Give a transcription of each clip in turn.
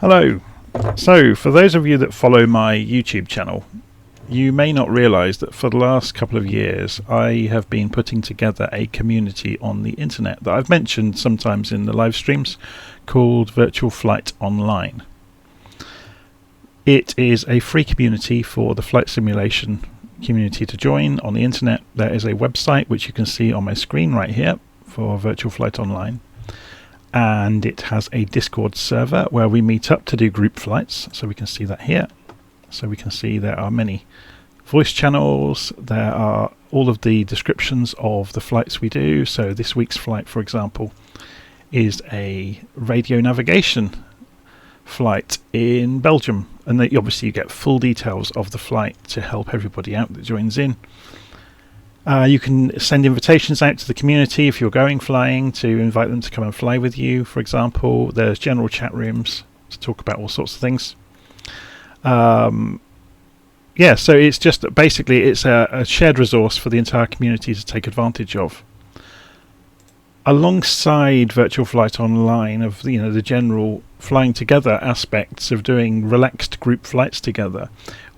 Hello. So, for those of you that follow my YouTube channel, you may not realise that for the last couple of years I have been putting together a community on the internet that I've mentioned sometimes in the live streams called VirtualFlight.Online. It is a free community for the flight simulation community to join on the internet. There is a website which you can see on my screen right here for VirtualFlight.Online. And it has a Discord server where we meet up to do group flights, so we can see that here. So we can see there are many voice channels, there are all of the descriptions of the flights we do. So this week's flight, for example, is a radio navigation flight in Belgium, and obviously you get full details of the flight to help everybody out that joins in. You can send invitations out to the community if you're going flying to invite them to come and fly with you, for example. There's general chat rooms to talk about all sorts of things. So it's just basically it's a shared resource for the entire community to take advantage of. Alongside VirtualFlight.Online of the general flying together aspects of doing relaxed group flights together,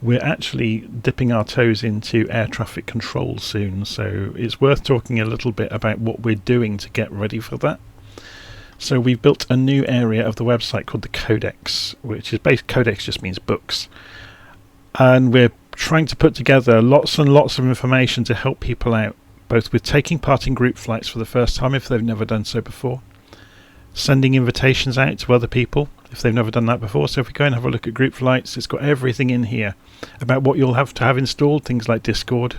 we're actually dipping our toes into air traffic control soon, so it's worth talking a little bit about what we're doing to get ready for that. So we've built a new area of the website called the Codex, which is Codex just means books, and we're trying to put together lots and lots of information to help people out, both with taking part in group flights for the first time if they've never done so before, sending invitations out to other people if they've never done that before. So if we go and have a look at group flights, it's got everything in here about what you'll have to have installed, things like Discord,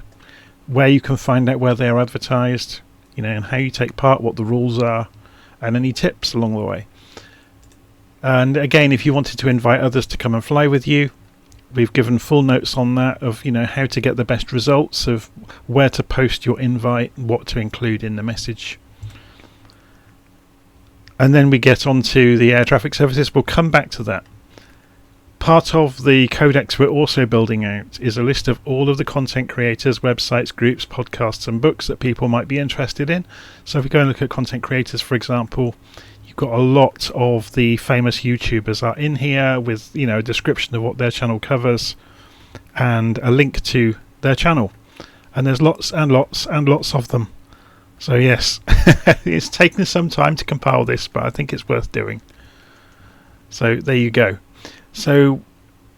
where you can find out where they are advertised, and how you take part, what the rules are, and any tips along the way. And again, if you wanted to invite others to come and fly with you, we've given full notes on that of how to get the best results, of where to post your invite, what to include in the message. And then we get on to the air traffic services. We'll come back to that. Part of the Codex we're also building out is a list of all of the content creators, websites, groups, podcasts and books that people might be interested in. So if we go and look at content creators, for example, you've got a lot of the famous YouTubers are in here with a description of what their channel covers and a link to their channel. And there's lots and lots and lots of them. So yes, it's taken some time to compile this, but I think it's worth doing. So there you go. So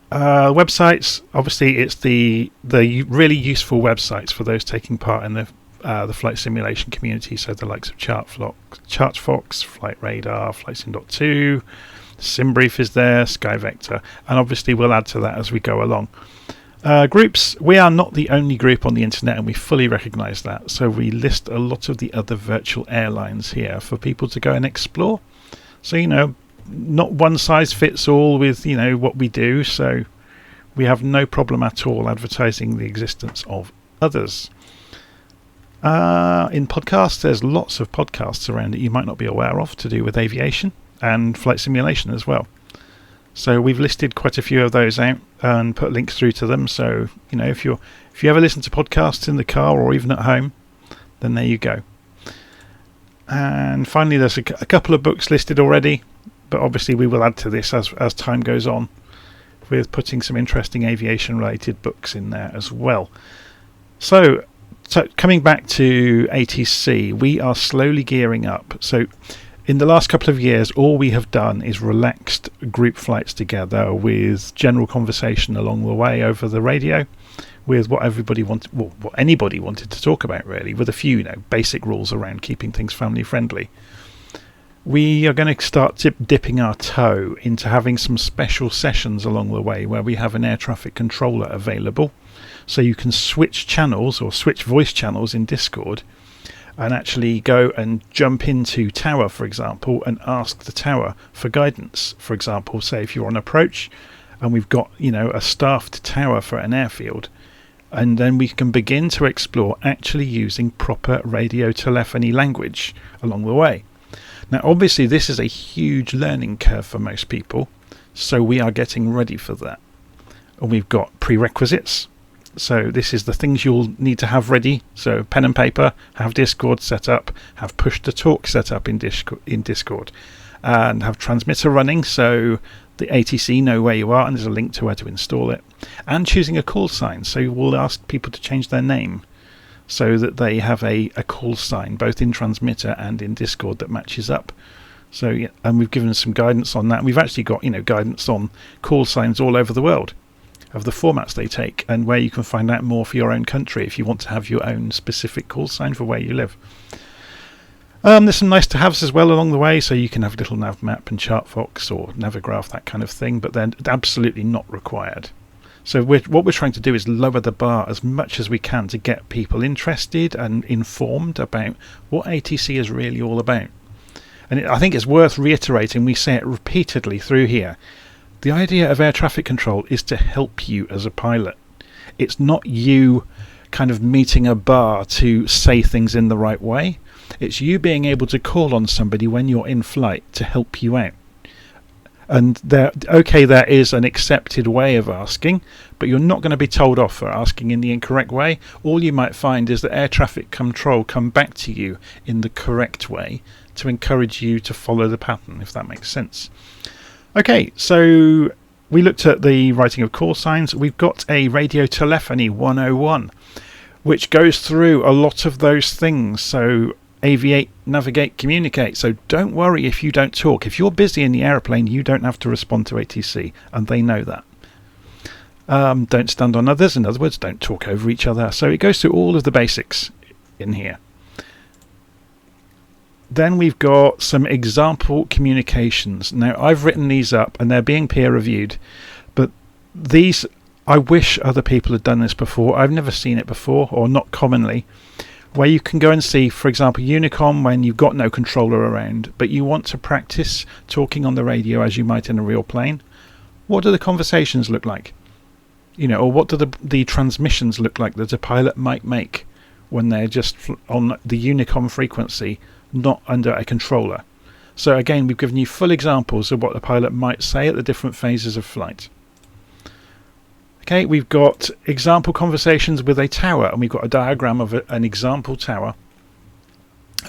websites, obviously it's the really useful websites for those taking part in the flight simulation community. So the likes of ChartFox, Flight Radar, FlightSim.2, SimBrief is there, SkyVector, and obviously we'll add to that as we go along. Groups, we are not the only group on the internet, and we fully recognise that. So we list a lot of the other virtual airlines here for people to go and explore. So not one size fits all with what we do. So we have no problem at all advertising the existence of others. In podcasts, there's lots of podcasts around that you might not be aware of to do with aviation and flight simulation as well. So we've listed quite a few of those out and put links through to them. So if you ever listen to podcasts in the car or even at home, then there you go. And finally, there's a couple of books listed already, but obviously we will add to this as time goes on, with putting some interesting aviation related books in there as well. So coming back to ATC, we are slowly gearing up. So in the last couple of years, all we have done is relaxed group flights together with general conversation along the way over the radio, with what everybody wanted, what anybody wanted to talk about, really, with a few basic rules around keeping things family friendly. We are going to start dipping our toe into having some special sessions along the way where we have an air traffic controller available, so you can switch channels or switch voice channels in Discord and actually go and jump into tower, for example, and ask the tower for guidance. For example, say if you're on approach and we've got a staffed tower for an airfield, and then we can begin to explore actually using proper radio telephony language along the way. Now obviously this is a huge learning curve for most people, so we are getting ready for that. And we've got prerequisites. So this is the things you'll need to have ready. So pen and paper, have Discord set up, have push to talk set up in Discord, and have transmitter running. So the ATC know where you are, and there's a link to where to install it, and choosing a call sign. So we'll ask people to change their name so that they have a call sign both in transmitter and in Discord that matches up. So yeah, and we've given some guidance on that. We've actually got guidance on call signs all over the world, of the formats they take, and where you can find out more for your own country if you want to have your own specific call sign for where you live. There's some nice to haves as well along the way, so you can have a little nav map and ChartFox or Navigraph, that kind of thing, but they're absolutely not required. So what we're trying to do is lower the bar as much as we can to get people interested and informed about what ATC is really all about. And I think it's worth reiterating, we say it repeatedly through here, the idea of air traffic control is to help you as a pilot. It's not you kind of meeting a bar to say things in the right way. It's you being able to call on somebody when you're in flight to help you out. And there is an accepted way of asking, but you're not going to be told off for asking in the incorrect way. All you might find is that air traffic control come back to you in the correct way to encourage you to follow the pattern, if that makes sense. Okay, so we looked at the writing of call signs. We've got a radio telephony 101, which goes through a lot of those things. So aviate, navigate, communicate. So don't worry if you don't talk. If you're busy in the aeroplane, you don't have to respond to ATC, and they know that. Don't stand on others. In other words, don't talk over each other. So it goes through all of the basics in here. Then we've got some example communications. Now, I've written these up and they're being peer reviewed, but these, I wish other people had done this before. I've never seen it before, or not commonly, where you can go and see, for example, UNICOM when you've got no controller around, but you want to practice talking on the radio as you might in a real plane. What do the conversations look like? Or what do the transmissions look like that a pilot might make when they're just on the UNICOM frequency, not under a controller? So again, we've given you full examples of what a pilot might say at the different phases of flight. Okay, we've got example conversations with a tower, and we've got a diagram of an example tower.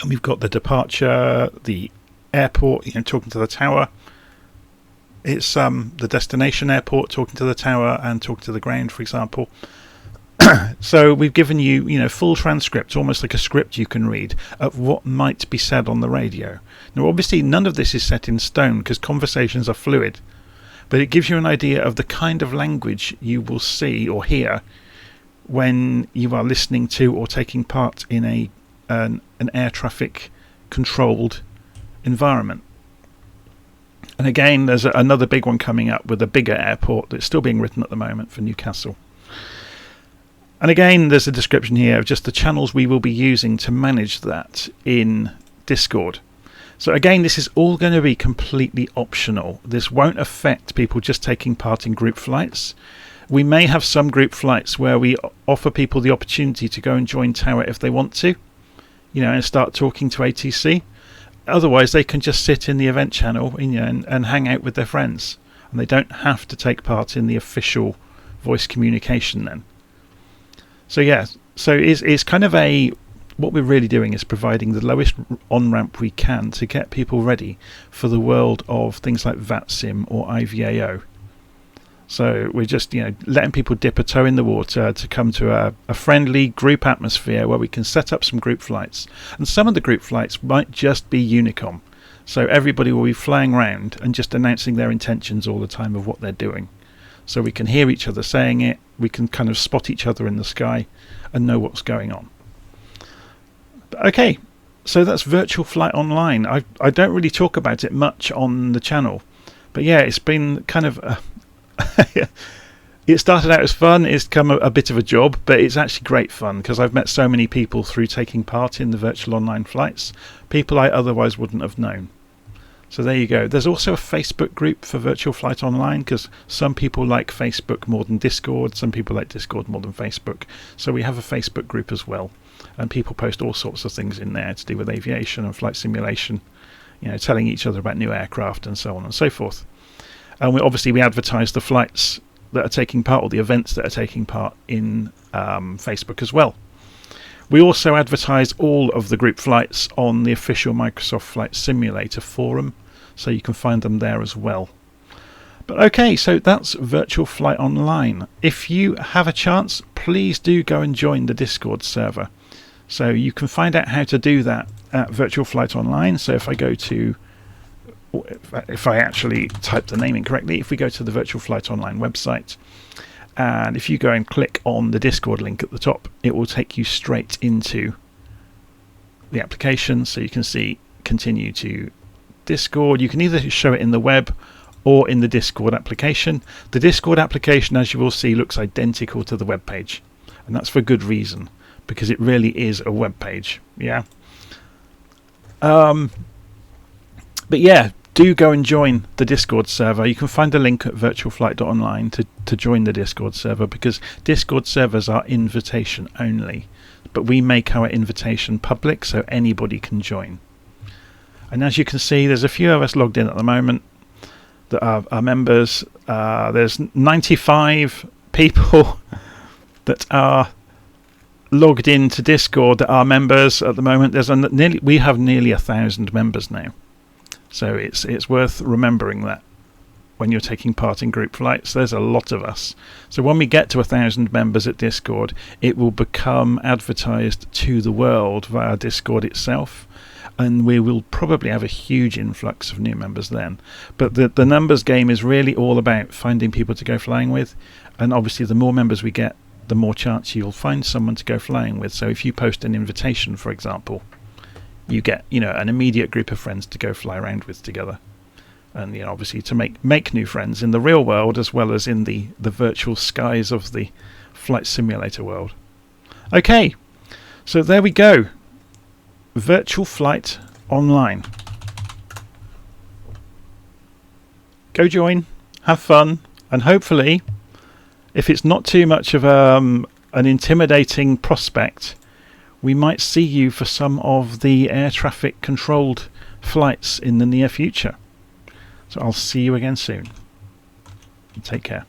And we've got the departure, the airport, talking to the tower. It's the destination airport, talking to the tower, and talking to the ground, for example. So we've given you, full transcripts, almost like a script you can read, of what might be said on the radio. Now, obviously, none of this is set in stone because conversations are fluid, but it gives you an idea of the kind of language you will see or hear when you are listening to or taking part in an air traffic controlled environment. And again, there's another big one coming up with a bigger airport that's still being written at the moment for Newcastle. And again, there's a description here of just the channels we will be using to manage that in Discord. So again, this is all going to be completely optional. This won't affect people just taking part in group flights. We may have some group flights where we offer people the opportunity to go and join Tower if they want to, and start talking to ATC. Otherwise, they can just sit in the event channel and hang out with their friends. And they don't have to take part in the official voice communication then. So yeah, so it's kind of what we're really doing is providing the lowest on-ramp we can to get people ready for the world of things like VATSIM or IVAO. So we're just letting people dip a toe in the water to come to a friendly group atmosphere where we can set up some group flights. And some of the group flights might just be UNICOM. So everybody will be flying around and just announcing their intentions all the time of what they're doing. So we can hear each other saying it, we can kind of spot each other in the sky and know what's going on. Okay, so that's VirtualFlight.Online. I don't really talk about it much on the channel, but yeah, it's been kind of it started out as fun, it's become a bit of a job, but it's actually great fun because I've met so many people through taking part in the virtual online flights, people I otherwise wouldn't have known. So there you go. There's also a Facebook group for VirtualFlight.Online because some people like Facebook more than Discord, some people like Discord more than Facebook. So we have a Facebook group as well. And people post all sorts of things in there to do with aviation and flight simulation, telling each other about new aircraft and so on and so forth. And we advertise the flights that are taking part or the events that are taking part in Facebook as well. We also advertise all of the group flights on the official Microsoft Flight Simulator forum, so you can find them there as well. But okay, so that's Virtual Flight Online. If you have a chance, please do go and join the Discord server. So you can find out how to do that at Virtual Flight Online. So if I go to, if I actually type the name in correctly, if we go to the Virtual Flight Online website, and if you go and click on the Discord link at the top, it will take you straight into the application. So you can see continue to Discord. You can either show it in the web or in the Discord application. The Discord application, as you will see, looks identical to the web page, and that's for good reason, because it really is a web page. Yeah. But yeah, do go and join the Discord server. You can find a link at VirtualFlight.Online to join the Discord server, because Discord servers are invitation only, but we make our invitation public so anybody can join. And as you can see, there's a few of us logged in at the moment that are members. There's 95 people that are logged into Discord that are members at the moment. We have nearly 1,000 members now, so it's worth remembering that when you're taking part in group flights. There's a lot of us. So when we get to 1,000 members at Discord, it will become advertised to the world via Discord itself, and we will probably have a huge influx of new members then. But the numbers game is really all about finding people to go flying with, and obviously the more members we get, the more chance you'll find someone to go flying with. So if you post an invitation, for example, you get an immediate group of friends to go fly around with together, and obviously to make new friends in the real world as well as in the virtual skies of the flight simulator world. Okay, so there we go. Virtual Flight Online. Go join, have fun, and hopefully, if it's not too much of an intimidating prospect, we might see you for some of the air traffic controlled flights in the near future. So I'll see you again soon. Take care.